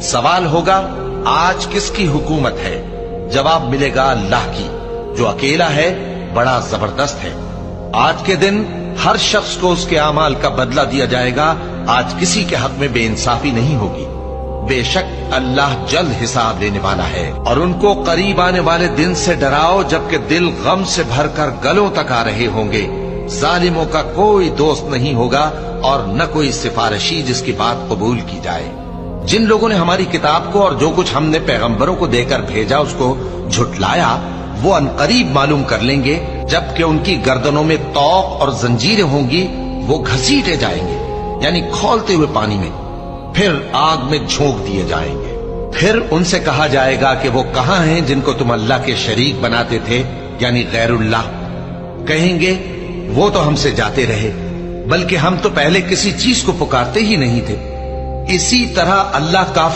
سوال ہوگا آج کس کی حکومت ہے؟ جواب ملے گا اللہ کی، جو اکیلا ہے، بڑا زبردست ہے۔ آج کے دن ہر شخص کو اس کے اعمال کا بدلہ دیا جائے گا۔ آج کسی کے حق میں بے انصافی نہیں ہوگی۔ بے شک اللہ جلد حساب لینے والا ہے۔ اور ان کو قریب آنے والے دن سے ڈراؤ جبکہ دل غم سے بھر کر گلوں تک آ رہے ہوں گے۔ ظالموں کا کوئی دوست نہیں ہوگا اور نہ کوئی سفارشی جس کی بات قبول کی جائے۔ جن لوگوں نے ہماری کتاب کو اور جو کچھ ہم نے پیغمبروں کو دے کر بھیجا اس کو جھٹلایا، وہ انقریب معلوم کر لیں گے جبکہ ان کی گردنوں میں طوق اور زنجیریں ہوں گی، وہ گھسیٹے جائیں گے یعنی کھولتے ہوئے پانی میں، پھر آگ میں جھونک دیے جائیں گے۔ پھر ان سے کہا جائے گا کہ وہ کہاں ہیں جن کو تم اللہ کے شریک بناتے تھے یعنی غیر اللہ؟ کہیں گے وہ تو ہم سے جاتے رہے، بلکہ ہم تو پہلے کسی چیز کو پکارتے ہی نہیں تھے۔ اسی طرح اللہ کافر